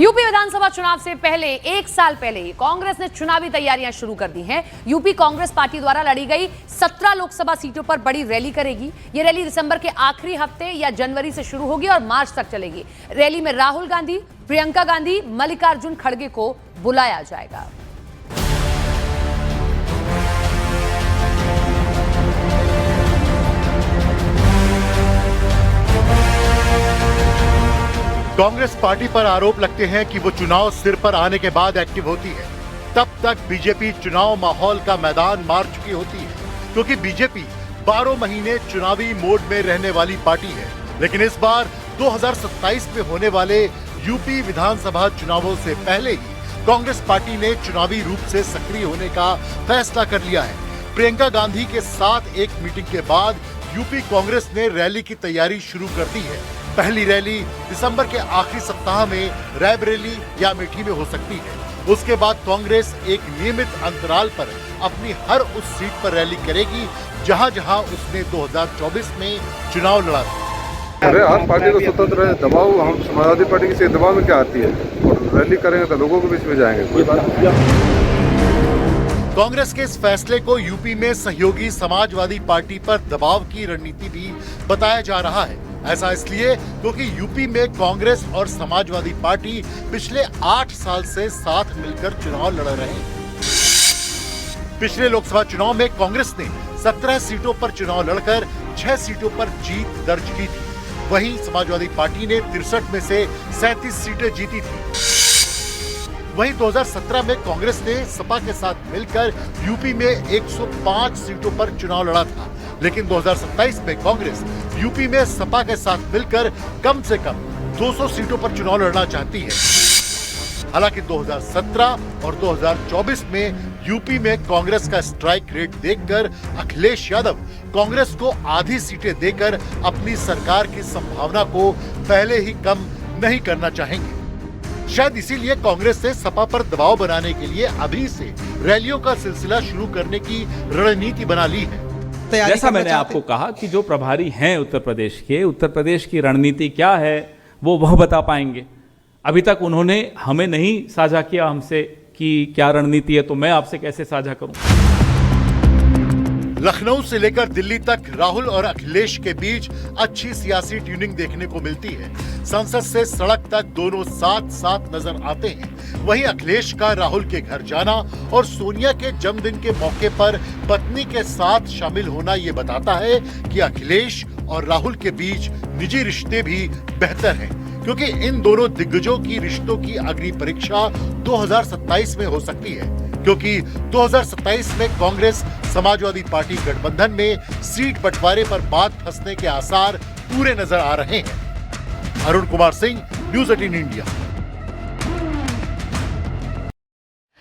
UP विधानसभा चुनाव से पहले एक साल पहले ही कांग्रेस ने चुनावी तैयारियां शुरू कर दी हैं। यूपी कांग्रेस पार्टी द्वारा लड़ी गई 17 लोकसभा सीटों पर बड़ी रैली करेगी। ये रैली दिसंबर के आखिरी हफ्ते या जनवरी से शुरू होगी और मार्च तक चलेगी। रैली में राहुल गांधी, प्रियंका गांधी, मल्लिकार्जुन खड़गे को बुलाया जाएगा। कांग्रेस पार्टी पर आरोप लगते हैं कि वो चुनाव सिर पर आने के बाद एक्टिव होती है। तब तक बीजेपी चुनाव माहौल का मैदान मार चुकी होती है, क्योंकि बीजेपी 12 महीने चुनावी मोड में रहने वाली पार्टी है। लेकिन इस बार 2027 में होने वाले यूपी विधानसभा चुनावों से पहले ही कांग्रेस पार्टी ने चुनावी रूप से सक्रिय होने का फैसला कर लिया है। प्रियंका गांधी के साथ एक मीटिंग के बाद यूपी कांग्रेस ने रैली की तैयारी शुरू कर दी है। पहली रैली दिसंबर के आखिरी सप्ताह में रायबरेली या अमेठी में हो सकती है। उसके बाद कांग्रेस एक नियमित अंतराल पर अपनी हर उस सीट पर रैली करेगी जहां जहां उसने 2024 में चुनाव लड़ा था। अरे हर पार्टी को स्वतंत्र है, दबाव हम समाजवादी पार्टी की से दबाव में क्या आती है, और रैली करेंगे तो लोगों के बीच में जाएंगे, कोई बात नहीं। कांग्रेस के इस फैसले को यूपी में सहयोगी समाजवादी पार्टी पर दबाव की रणनीति भी बताया जा रहा है। ऐसा इसलिए क्योंकि यूपी में कांग्रेस और समाजवादी पार्टी पिछले 8 साल से साथ मिलकर चुनाव लड़ रहे हैं। पिछले लोकसभा चुनाव में कांग्रेस ने 17 सीटों पर चुनाव लड़कर 6 सीटों पर जीत दर्ज की थी। वहीं समाजवादी पार्टी ने 63 में से 37 सीटें जीती थी। वहीं 2017 में कांग्रेस ने सपा के साथ मिलकर यूपी में 105 सीटों पर चुनाव लड़ा था। लेकिन 2027 में कांग्रेस यूपी में सपा के साथ मिलकर कम से कम 200 सीटों पर चुनाव लड़ना चाहती है। हालांकि 2017 और 2024 में यूपी में कांग्रेस का स्ट्राइक रेट देखकर अखिलेश यादव कांग्रेस को आधी सीटें देकर अपनी सरकार की संभावना को पहले ही कम नहीं करना चाहेंगे। शायद इसीलिए कांग्रेस ने सपा पर दबाव बनाने के लिए अभी से रैलियों का सिलसिला शुरू करने की रणनीति बना ली है। जैसा मैंने आपको कहा कि जो प्रभारी हैं उत्तर प्रदेश की रणनीति क्या है वो वह बता पाएंगे। अभी तक उन्होंने हमें नहीं साझा किया हमसे कि क्या रणनीति है, तो मैं आपसे कैसे साझा करूं। लखनऊ से लेकर दिल्ली तक राहुल और अखिलेश के बीच अच्छी सियासी ट्यूनिंग देखने को मिलती है। संसद से सड़क तक दोनों साथ साथ नजर आते हैं। वहीं अखिलेश का राहुल के घर जाना और सोनिया के जन्मदिन के मौके पर पत्नी के साथ शामिल होना ये बताता है कि अखिलेश और राहुल के बीच निजी रिश्ते भी बेहतर हैं, क्योंकि इन दोनों दिग्गजों की रिश्तों की अग्नि परीक्षा 2027 में हो सकती है। क्योंकि 2027 में कांग्रेस समाजवादी पार्टी गठबंधन में सीट बंटवारे पर बात फंसने के आसार पूरे नजर आ रहे हैं। Arun Kumar Singh, news 18 India.